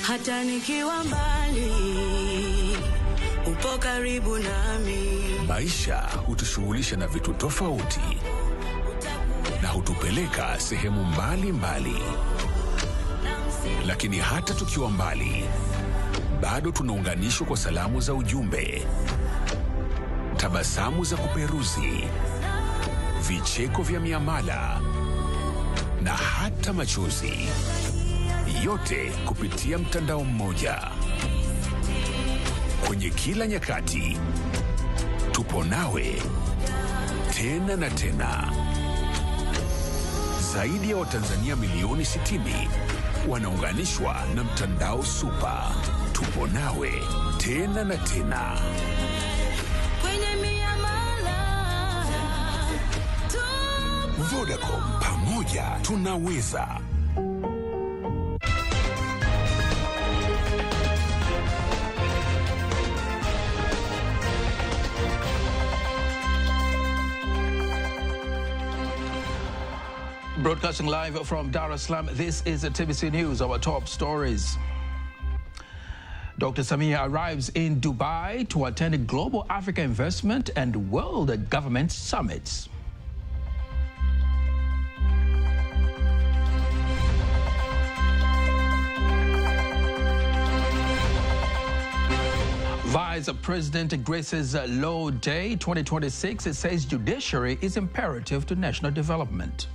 hata nikiwa mbali, upo karibu nami. Maisha hutushughulisha na vitu tofauti na hutupeleka sehemu mbali mbali. Lakini hata tukiwa mbali, bado tunaunganishwa kwa salamu za ujumbe, tabasamu za kuperuzi, vicheko vya miamala na hata machozi, yote kupitia mtandao mmoja. Kwenye kila nyakati tupo nawe tena na tena. Zaidi ya Watanzania milioni 60 wanaunganishwa na mtandao Super. Tupo nawe tena na tena. Kwenye miamala Vodacom, pamoja tunaweza. Broadcasting live from Dar es Salaam, this is TBC News, our top stories. Dr. Samia arrives in Dubai to attend a Global Africa Investment and World Government Summits. Vice President graces Law Day 2026. It says judiciary is imperative to national development.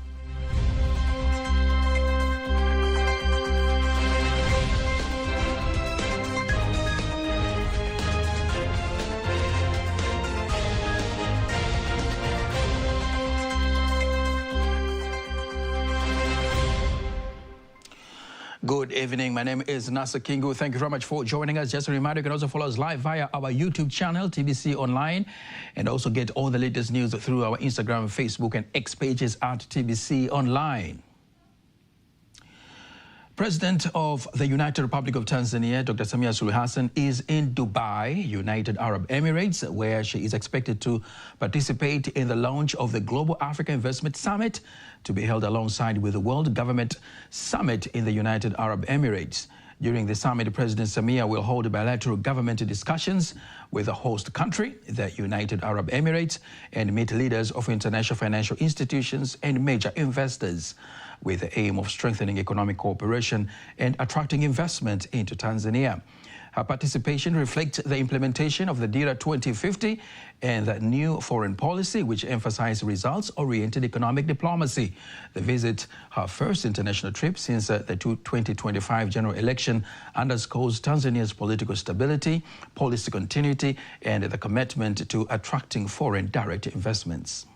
Good evening. My name is Nasser Kingu. Thank you very much for joining us. Just a reminder, you can also follow us live via our YouTube channel, TBC Online, and also get all the latest news through our Instagram, Facebook, and X pages at TBC Online. President of the United Republic of Tanzania, Dr. Samia Suluhu Hassan, is in Dubai, United Arab Emirates, where she is expected to participate in the launch of the Global Africa Investment Summit to be held alongside with the World Government Summit in the United Arab Emirates. During the summit, President Samia will hold bilateral government discussions with the host country, the United Arab Emirates, and meet leaders of international financial institutions and major investors, with the aim of strengthening economic cooperation and attracting investment into Tanzania. Her participation reflects the implementation of the DIRA 2050 and the new foreign policy, which emphasizes results-oriented economic diplomacy. The visit, her first international trip since the 2025 general election, underscores Tanzania's political stability, policy continuity, and the commitment to attracting foreign direct investments.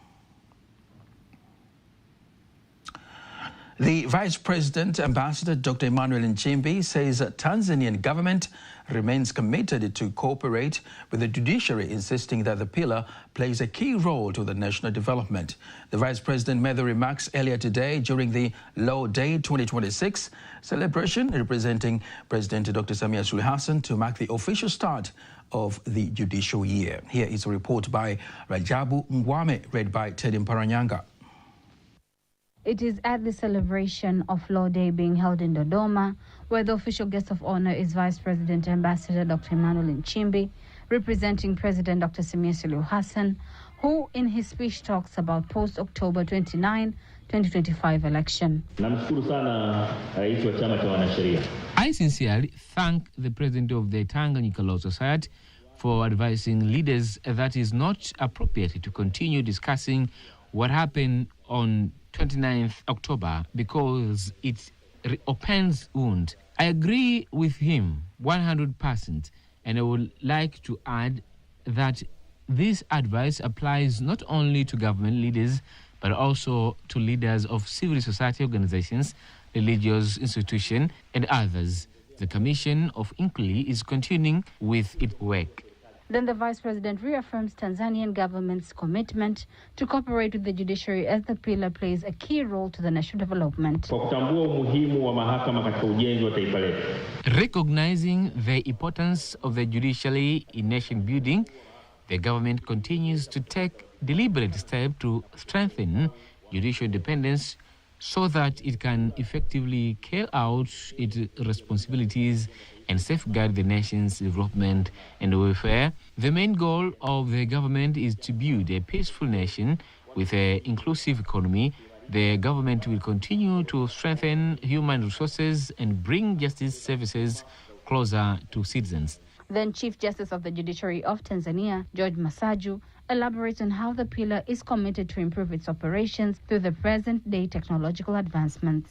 The Vice President, Ambassador Dr. Emmanuel Nchimbi, says that Tanzanian government remains committed to cooperate with the judiciary, insisting that the pillar plays a key role to the national development. The Vice President made the remarks earlier today during the Law Day 2026 celebration, representing President Dr. Samia Suluhu Hassan to mark the official start of the judicial year. Here is a report by Rajabu Ngwame, read by Teddy Mparanyanga. It is at the celebration of Law Day being held in Dodoma, where the official guest of honor is Vice President Ambassador Dr. Emmanuel Nchimbi, representing President Dr. Samia Suluhu Hassan, who in his speech talks about post-October 29, 2025 election. I sincerely thank the President of the Tanganyika Law Society for advising leaders that it is not appropriate to continue discussing what happened on 29th October because it reopens wound. I agree with him 100%, and I would like to add that this advice applies not only to government leaders but also to leaders of civil society organizations, religious institutions, and others. The Commission of Inquiry is continuing with its work. Then the Vice President reaffirms Tanzanian government's commitment to cooperate with the judiciary as the pillar plays a key role to the national development. Recognizing the importance of the judiciary in nation building, the government continues to take deliberate steps to strengthen judicial independence, so that it can effectively carry out its responsibilities and safeguard the nation's development and welfare. The main goal of the government is to build a peaceful nation with an inclusive economy. The government will continue to strengthen human resources and bring justice services closer to citizens. Then Chief Justice of the Judiciary of Tanzania, George Masaju, elaborates on how the pillar is committed to improve its operations through the present-day technological advancements.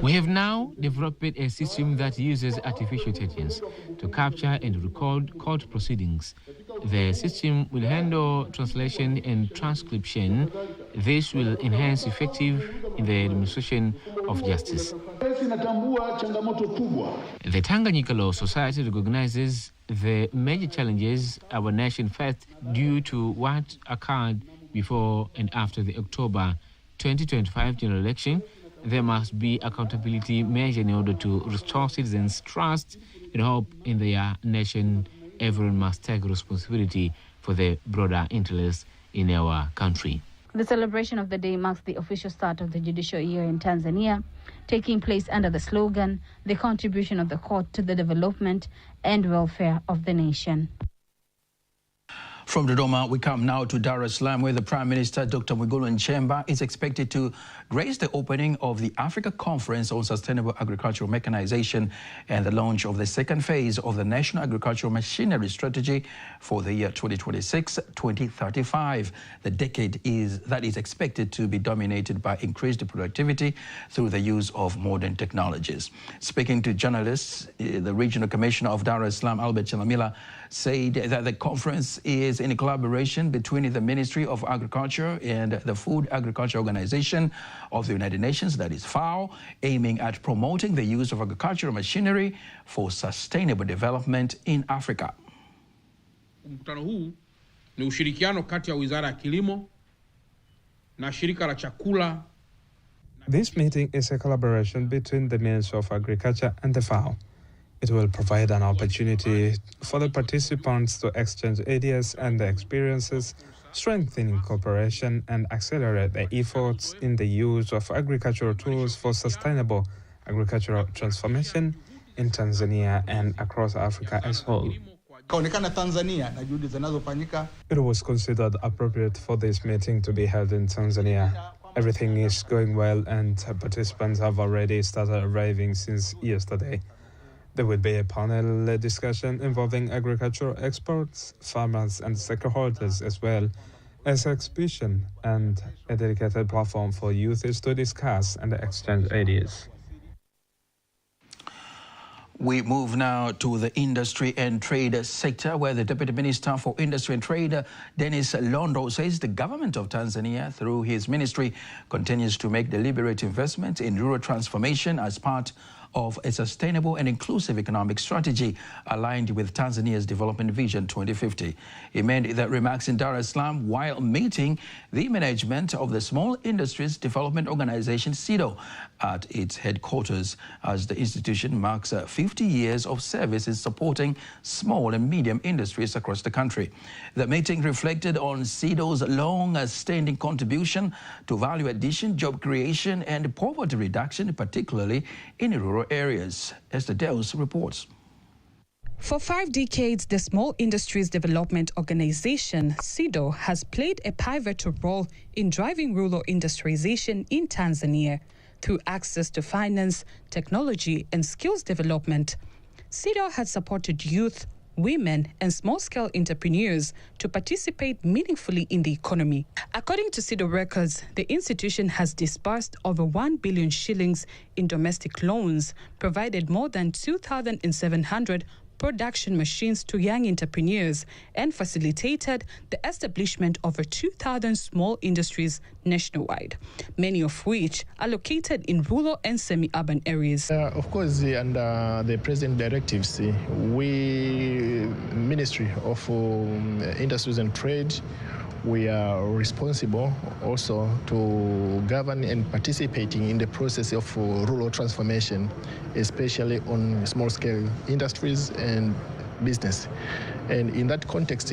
We have now developed a system that uses artificial intelligence to capture and record court proceedings. The system will handle translation and transcription. This will enhance effective in the administration of justice. The Tanganyika Law Society recognizes the major challenges our nation faced due to what occurred before and after the October 2025 general election. There must be accountability measured in order to restore citizens' trust and hope in their nation. Everyone must take responsibility for the broader interests in our country. The celebration of the day marks the official start of the judicial year in Tanzania, taking place under the slogan, "The contribution of the court to the development and welfare of the nation." From Dodoma, we come now to Dar es Salaam, where the Prime Minister, Dr. Mwigulu Nchemba, is expected to grace the opening of the Africa Conference on Sustainable Agricultural Mechanization and the launch of the second phase of the National Agricultural Machinery Strategy for the year 2026-2035. The decade that is expected to be dominated by increased productivity through the use of modern technologies. Speaking to journalists, the Regional Commissioner of Dar es Salaam, Albert Chalamila, said that the conference is in collaboration between the Ministry of Agriculture and the Food Agriculture Organization of the United Nations, that is FAO, aiming at promoting the use of agricultural machinery for sustainable development in Africa. Mkutano huu ni ushirikiano kati ya Wizara ya Kilimo na Shirika la Chakula. This meeting is a collaboration between the Ministry of Agriculture and the FAO. It will provide an opportunity for the participants to exchange ideas and experiences, strengthening cooperation and accelerate the efforts in the use of agricultural tools for sustainable agricultural transformation in Tanzania and across Africa as a whole. It was considered appropriate for this meeting to be held in Tanzania. Everything is going well and participants have already started arriving since yesterday. There will be a panel discussion involving agricultural experts, farmers and stakeholders, as well as exhibition and a dedicated platform for youths to discuss and exchange ideas. We move now to the industry and trade sector, where the Deputy Minister for Industry and Trade, Dennis Londo, says the government of Tanzania, through his ministry, continues to make deliberate investments in rural transformation as part of a sustainable and inclusive economic strategy aligned with Tanzania's Development Vision 2050. He made that remarks in Dar es Salaam while meeting the management of the Small Industries Development Organization, SIDO, at its headquarters, as the institution marks 50 years of service in supporting small and medium industries across the country. The meeting reflected on SIDO's long-standing contribution to value addition, job creation, and poverty reduction, particularly in rural areas. Esther Dels reports. For 5 decades, the Small Industries Development Organization, SIDO, has played a pivotal role in driving rural industrialization in Tanzania through access to finance, technology, and skills development. SIDO has supported youth, women, and small-scale entrepreneurs to participate meaningfully in the economy. According to SIDO records, the institution has disbursed over 1 billion shillings in domestic loans, provided more than 2,700 production machines to young entrepreneurs, and facilitated the establishment of over 2,000 small industries nationwide, many of which are located in rural and semi-urban areas. Of course, under the present directives, we, Ministry of Industries and Trade, we are responsible also to govern and participating in the process of rural transformation, especially on small-scale industries and business. And in that context,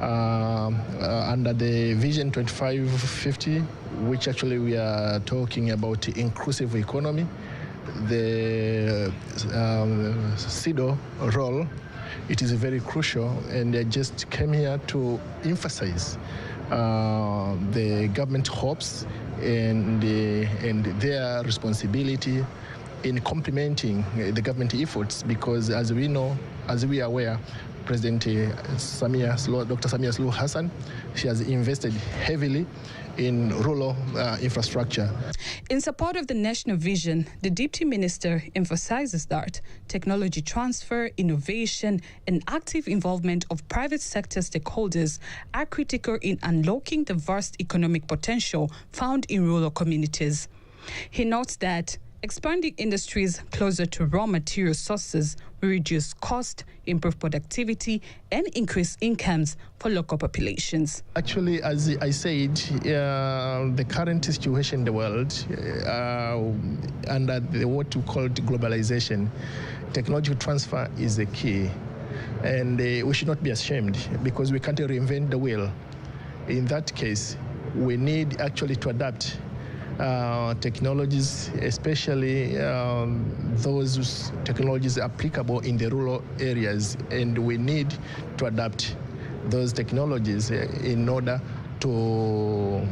under the Vision 2550, which actually we are talking about inclusive economy. The SIDO role, it is very crucial, and I just came here to emphasize the government hopes and their responsibility in complementing the government efforts, because as we know, as we are aware, President Dr. Samia Suluhu Hassan, she has invested heavily in rural infrastructure. In support of the national vision, the Deputy Minister emphasizes that technology transfer, innovation, and active involvement of private sector stakeholders are critical in unlocking the vast economic potential found in rural communities. He notes that expanding industries closer to raw material sources will reduce cost, improve productivity, and increase incomes for local populations. Actually, as I said, the current situation in the world, under what we call globalization, technology transfer is the key. And we should not be ashamed, because we can't reinvent the wheel. In that case, we need actually to adapt technologies, especially those technologies applicable in the rural areas, and we need to adapt those technologies in order to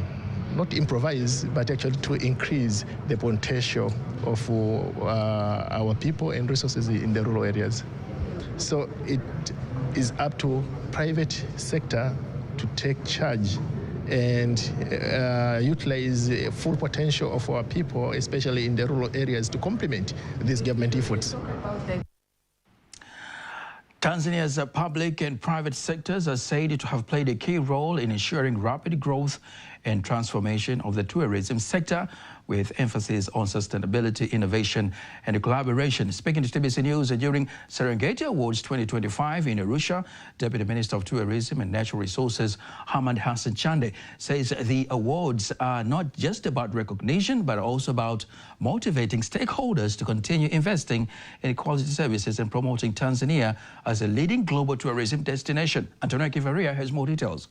not improvise, but actually to increase the potential of our people and resources in the rural areas. So it is up to private sector to take charge and utilize the full potential of our people, especially in the rural areas, to complement these government efforts. Tanzania's public and private sectors are said to have played a key role in ensuring rapid growth and transformation of the tourism sector, with emphasis on sustainability, innovation, and collaboration. Speaking to TBC News during Serengeti Awards 2025 in Arusha, Deputy Minister of Tourism and Natural Resources Hamad Hassan Chande says the awards are not just about recognition, but also about motivating stakeholders to continue investing in quality services and promoting Tanzania as a leading global tourism destination. Antonio Kivaria has more details.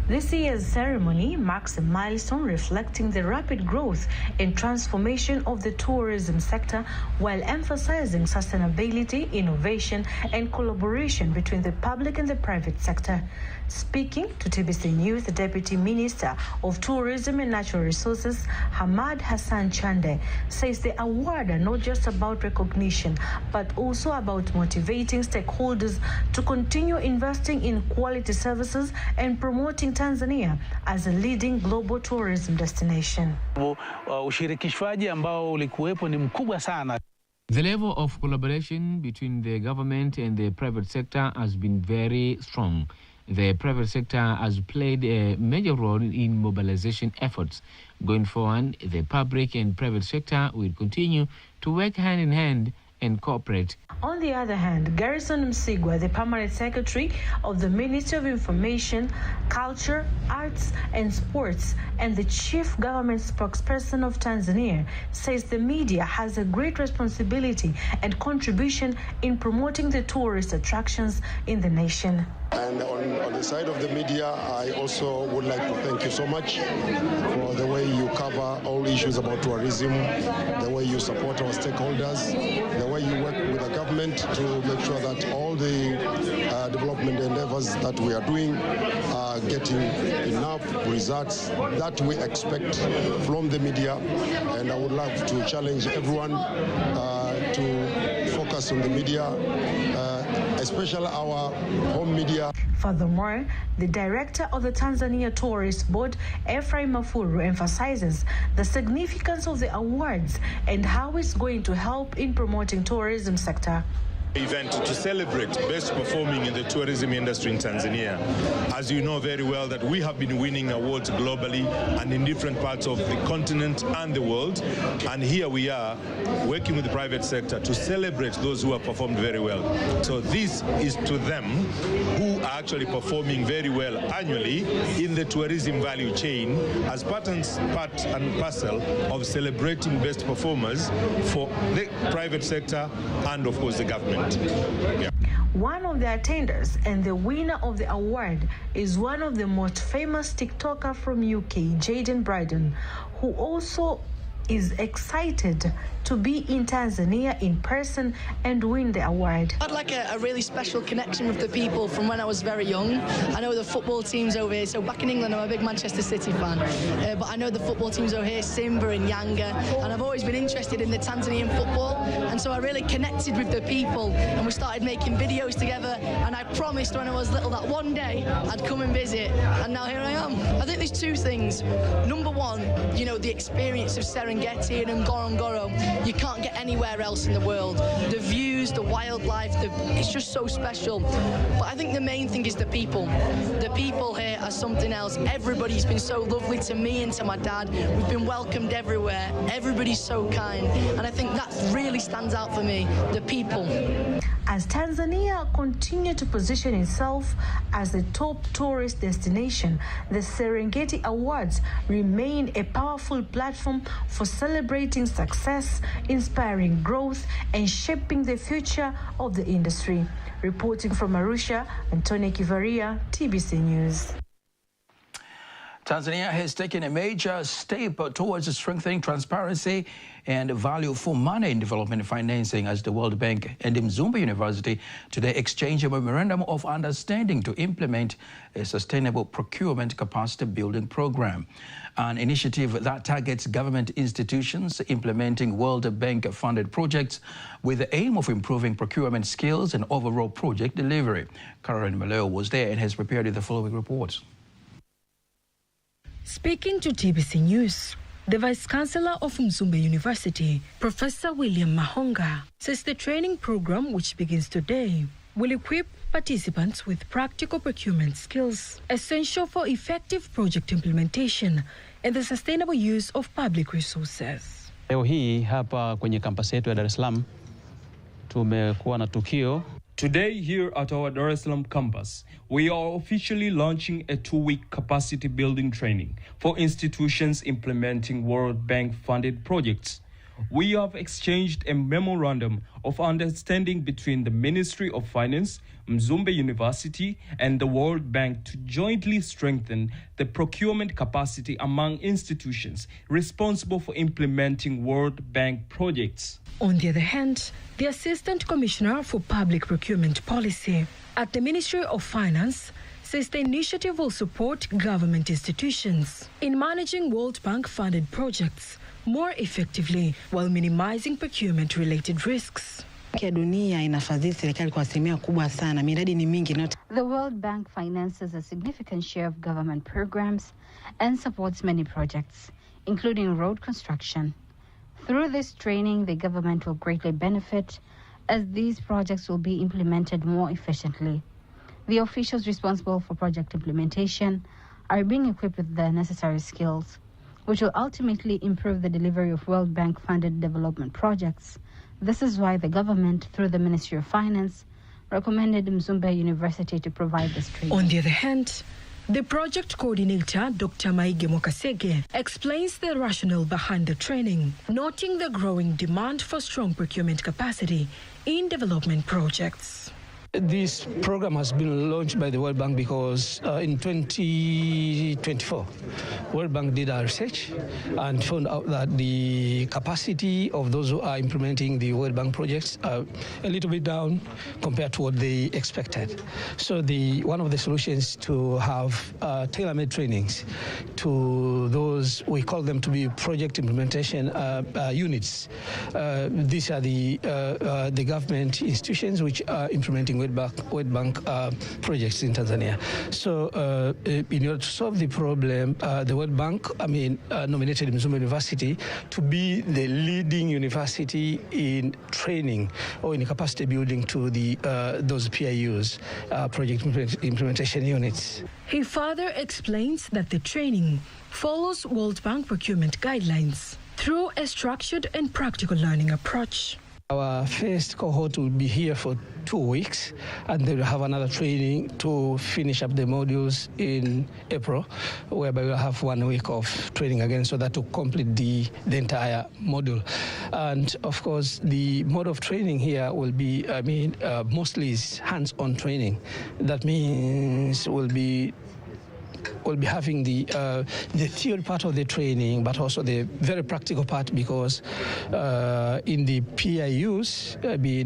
This year's ceremony marks a milestone reflecting the rapid growth and transformation of the tourism sector, while emphasizing sustainability, innovation, and collaboration between the public and the private sector. Speaking to TBC News, the Deputy Minister of Tourism and Natural Resources, Hamad Hassan Chande, says the award are not just about recognition, but also about motivating stakeholders to continue investing in quality services and promoting Tanzania as a leading global tourism destination. Ushirikishwaji ambao ulikuwepo ni mkubwa sana. The level of collaboration between the government and the private sector has been very strong. The private sector has played a major role in mobilization efforts. Going forward, the public and private sector will continue to work hand in hand and cooperate. On the other hand, Garrison Msigwa, the Permanent Secretary of the Ministry of Information, Culture, Arts and Sports, and the Chief Government Spokesperson of Tanzania, says the media has a great responsibility and contribution in promoting the tourist attractions in the nation. And on the side of the media, I also would like to thank you so much for the way you cover all issues about tourism, the way you support our stakeholders, the way you work with the government to make sure that all the development endeavors that we are doing are getting enough results that we expect from the media. And I would love to challenge everyone to focus on the media, especially our home media. Furthermore, the director of the Tanzania Tourist Board, Ephraim Mafuru, emphasizes the significance of the awards and how it's going to help in promoting tourism sector. Event to celebrate best performing in the tourism industry in Tanzania. As you know very well that we have been winning awards globally and in different parts of the continent and the world, and here we are working with the private sector to celebrate those who have performed very well. So this is to them who are actually performing very well annually in the tourism value chain as part and parcel of celebrating best performers for the private sector and of course the government. Yeah. One of the attenders and the winner of the award is one of the most famous TikToker from UK, Jaden Bryden, who also is excited to be in Tanzania in person and win the award. I had like a really special connection with the people from when I was very young. I know the football teams over here, so back in England I'm a big Manchester City fan, but I know the football teams over here, Simba and Yanga, and I've always been interested in the Tanzanian football, and so I really connected with the people and we started making videos together, and I promised when I was little that one day I'd come and visit, and now here I am. I think there's two things. Number one, you know, the experience of Serengeti and Ngorongoro, you can't get anywhere else in the world. The views, the wildlife, it's just so special. But I think the main thing is the people. The people here are something else. Everybody's been so lovely to me and to my dad. We've been welcomed everywhere. Everybody's so kind. And I think that really stands out for me, the people. As Tanzania continues to position itself as the top tourist destination, the Serengeti Awards remain a powerful platform for celebrating success, inspiring growth, and shaping the future of the industry. Reporting from Arusha, Antonio Kivaria, TBC News. Tanzania has taken a major step towards strengthening transparency and value for money in development financing as the World Bank and Mzumbe University today exchanged a memorandum of understanding to implement a sustainable procurement capacity building program, an initiative that targets government institutions implementing World Bank funded projects with the aim of improving procurement skills and overall project delivery. Karen Maleo was there and has prepared the following report. Speaking to TBC News, the Vice-Chancellor of Mzumbe University, Professor William Mahonga, says the training program, which begins today, will equip participants with practical procurement skills essential for effective project implementation and the sustainable use of public resources. Leo hii hapa kwenye kampasi yetu ya Dar es Salaam tumekuwa na tukio. Today here at our Dar es Salaam campus, we are officially launching a 2-week capacity building training for institutions implementing World Bank funded projects. We have exchanged a memorandum of understanding between the Ministry of Finance, Mzumbe University, and the World Bank to jointly strengthen the procurement capacity among institutions responsible for implementing World Bank projects. On the other hand, the Assistant Commissioner for Public Procurement Policy at the Ministry of Finance says the initiative will support government institutions in managing World Bank funded projects more effectively while minimizing procurement-related risks. The World Bank finances a significant share of government programs and supports many projects, including road construction. Through this training, the government will greatly benefit as these projects will be implemented more efficiently. The officials responsible for project implementation are being equipped with the necessary skills, which will ultimately improve the delivery of World Bank-funded development projects. This is why the government, through the Ministry of Finance, recommended Mzumbe University to provide this training. On the other hand, the project coordinator, Dr. Maige Mokasege, explains the rationale behind the training, noting the growing demand for strong procurement capacity in development projects. This program has been launched by the World Bank because in 2024, World Bank did a research and found out that the capacity of those who are implementing the World Bank projects are a little bit down compared to what they expected. So one of the solutions to have tailor-made trainings to those, we call them to be project implementation units. These are the government institutions which are implementing World Bank projects in Tanzania. So in order to solve the problem, the World Bank, nominated Mzumbe University to be the leading university in training or in capacity building to those PIUs, project implementation units. He further explains that the training follows World Bank procurement guidelines through a structured and practical learning approach. Our first cohort will be here for 2 weeks, and they will have another training to finish up the modules in April, whereby we'll have 1 week of training again, so that to complete the entire module. And of course, the mode of training here will be, mostly is hands-on training. That means we'll be having the theory part of the training, but also the very practical part, because in the PIUs,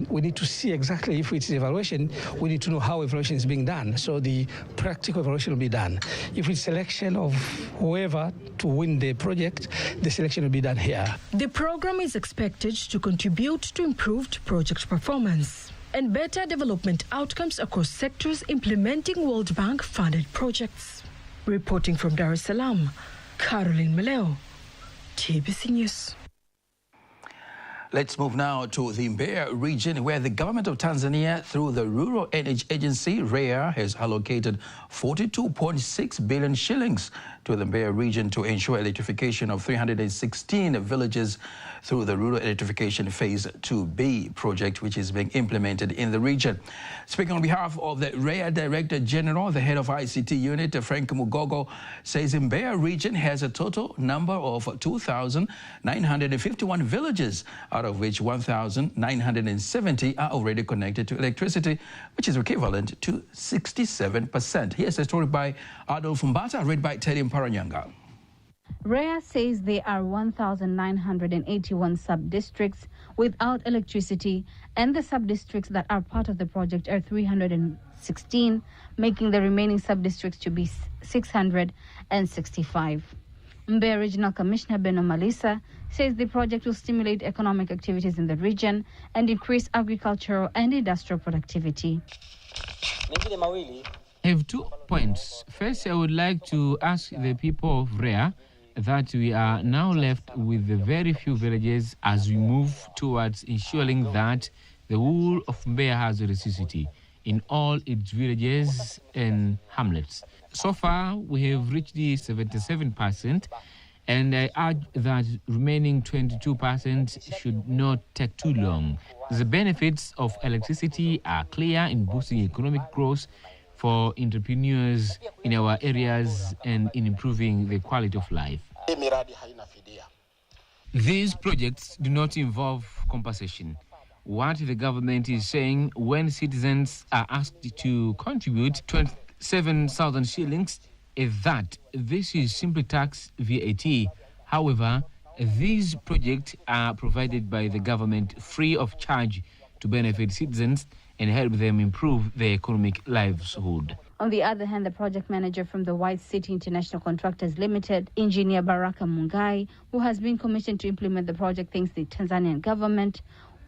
we need to see exactly if it's evaluation, we need to know how evaluation is being done. So the practical evaluation will be done. If it's selection of whoever to win the project, the selection will be done here. The program is expected to contribute to improved project performance and better development outcomes across sectors implementing World Bank funded projects. Reporting from Dar es Salaam, Caroline Meleo, TBC News. Let's move now to the Mbeya region, where the government of Tanzania, through the Rural Energy Agency, REA, has allocated 42.6 billion shillings to the Mbeya region to ensure electrification of 316 villages through the Rural Electrification Phase 2B project, which is being implemented in the region. Speaking on behalf of the REA Director General, the head of ICT unit, Frank Mugogo, says the Mbeya region has a total number of 2,951 villages, out of which 1,970 are already connected to electricity, which is equivalent to 67%. Here's a story by Adolf Mbata, read by Teddy Paranyanga. REA says there are 1,981 sub-districts without electricity, and the sub-districts that are part of the project are 316, making the remaining sub-districts to be 665. Mbeya Regional Commissioner Beno Malisa says the project will stimulate economic activities in the region and increase agricultural and industrial productivity. I have 2 points. First, I would like to ask the people of REA that we are now left with the very few villages as we move towards ensuring that the whole of Mbeya has electricity in all its villages and hamlets. So far, we have reached the 77%, and I urge that remaining 22% should not take too long. The benefits of electricity are clear in boosting economic growth for entrepreneurs in our areas and in improving the quality of life. These projects do not involve compensation. What the government is saying, when citizens are asked to contribute 27,000 shillings, is that this is simply tax VAT. However, these projects are provided by the government free of charge to benefit citizens and help them improve their economic livelihood. On the other hand, the project manager from the White City International Contractors Limited, Engineer Baraka Mungai, who has been commissioned to implement the project, thanks the Tanzanian government,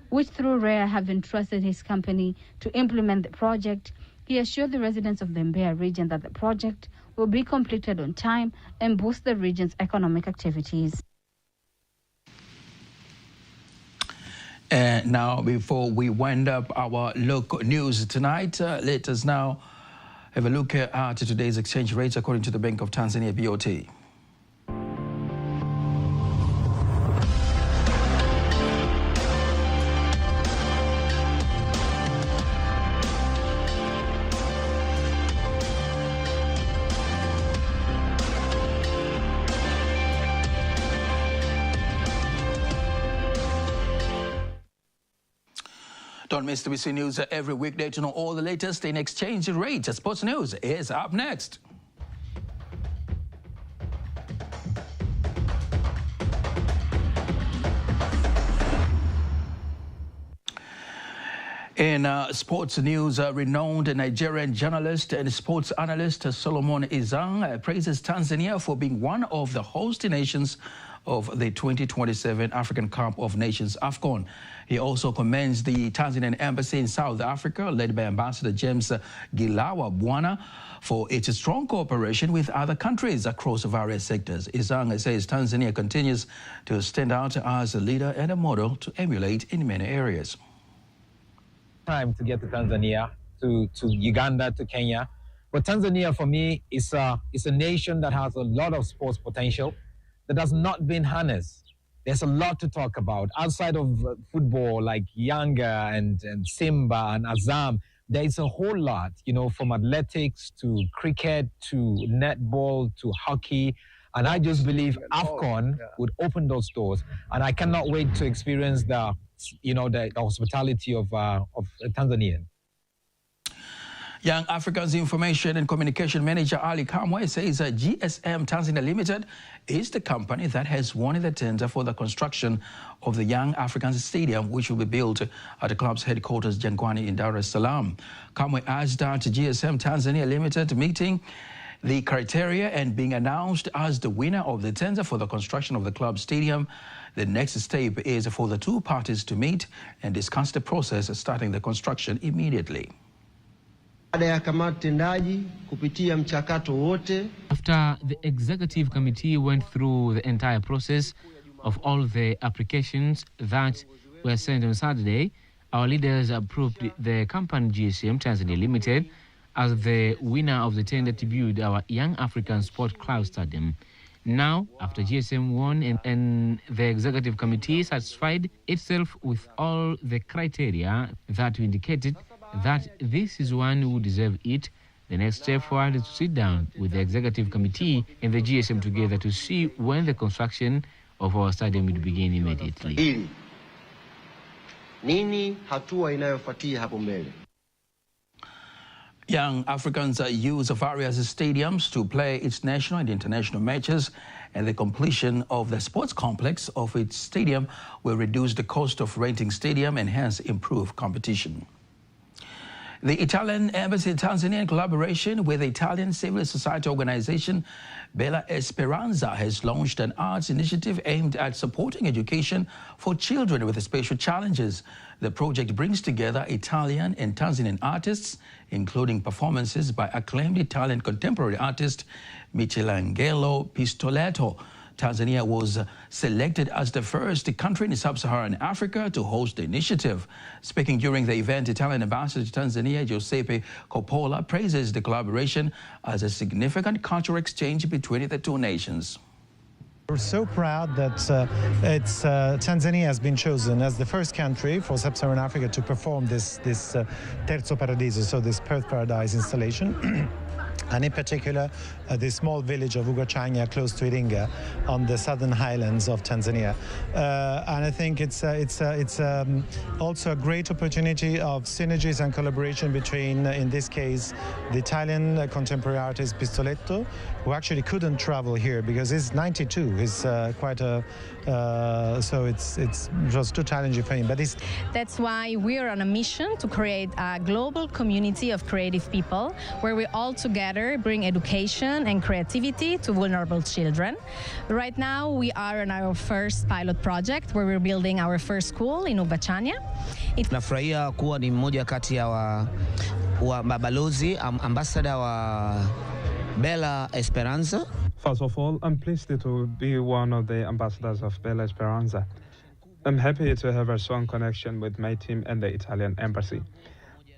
which through REA have entrusted his company to implement the project. He assured the residents of the Mbeya region that the project will be completed on time and boost the region's economic activities. And now, before we wind up our local news tonight, let us now have a look at today's exchange rates according to the Bank of Tanzania, BOT. Don't miss TBC News every weekday to know all the latest in exchange rates. Sports News is up next. In sports news, renowned Nigerian journalist and sports analyst Solomon Izang praises Tanzania for being one of the host nations of the 2027 African Cup of Nations, AFCON. He also commends the Tanzanian embassy in South Africa, led by Ambassador James Gilawa Bwana, for its strong cooperation with other countries across various sectors. Izang says Tanzania continues to stand out as a leader and a model to emulate in many areas. Time to get to Tanzania, to Uganda, to Kenya. But Tanzania, for me, is a nation that has a lot of sports potential that has not been harnessed. There's a lot to talk about. Outside of football, like Yanga and Simba and Azam, there is a whole lot, you know, from athletics to cricket to netball to hockey. And I just believe AFCON would open those doors. And I cannot wait to experience the hospitality of Tanzania. Young Africa's Information and Communication Manager Ali Kamwe says that GSM Tanzania Limited is the company that has won the tender for the construction of the Young Africans Stadium, which will be built at the club's headquarters, Jangwani, in Dar es Salaam. Kamwe adds that GSM Tanzania Limited meeting the criteria and being announced as the winner of the tender for the construction of the club stadium. The next step is for the two parties to meet and discuss the process, starting the construction immediately. After the executive committee went through the entire process of all the applications that were sent on Saturday, our leaders approved the company GSM Tanzania Limited as the winner of the tender to build our Young African Sport Club Stadium. Now, after GSM won and the executive committee satisfied itself with all the criteria that indicated that this is one who deserves it, the next step forward is to sit down with the executive committee and the GSM together to see when the construction of our stadium will begin immediately. Nini hatua inayofuatia hapo mbele? Young Africans use various stadiums to play its national and international matches, and the completion of the sports complex of its stadium will reduce the cost of renting stadium and hence improve competition. The Italian Embassy in Tanzania, in collaboration with the Italian civil society organization Bella Esperanza, has launched an arts initiative aimed at supporting education for children with special challenges. The project brings together Italian and Tanzanian artists, including performances by acclaimed Italian contemporary artist Michelangelo Pistoletto. Tanzania was selected as the first country in sub-Saharan Africa to host the initiative. Speaking during the event, Italian ambassador to Tanzania, Giuseppe Coppola, praises the collaboration as a significant cultural exchange between the two nations. We're so proud that Tanzania has been chosen as the first country for sub-Saharan Africa to perform this Terzo Paradiso, so this Perth Paradise installation. And in particular, the small village of Ugachanya, close to Iringa, on the southern highlands of Tanzania. And I think it's also a great opportunity of synergies and collaboration between, in this case, the Italian contemporary artist Pistoletto, who actually couldn't travel here because he's 92. He's quite a so it was too challenging for him. But that's why we are on a mission to create a global community of creative people where we all together bring education and creativity to vulnerable children. Right now, we are on our first pilot project where we're building our first school in Ugachanya. Nafurahia kuwa ni mmoja kati ya wa mabalozi ambassador wa Bella Esperanza. First of all, I'm pleased to be one of the ambassadors of Bella Esperanza. I'm happy to have a strong connection with my team and the Italian embassy.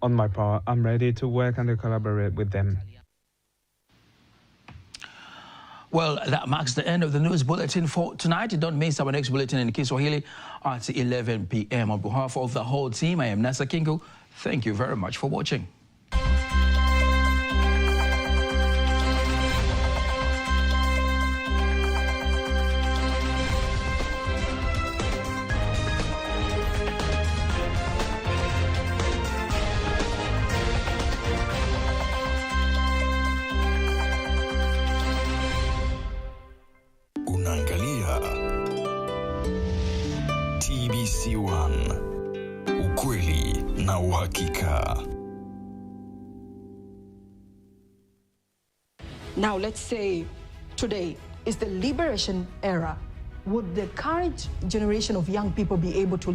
On my part, I'm ready to work and to collaborate with them. Well, that marks the end of the news bulletin for tonight. Don't miss our next bulletin in Kiswahili at 11 p.m. On behalf of the whole team, I am Nasa Kingu. Thank you very much for watching. Unaangalia TBC1, ukweli na uhakika. Now let's say today is the liberation era. Would the current generation of young people be able to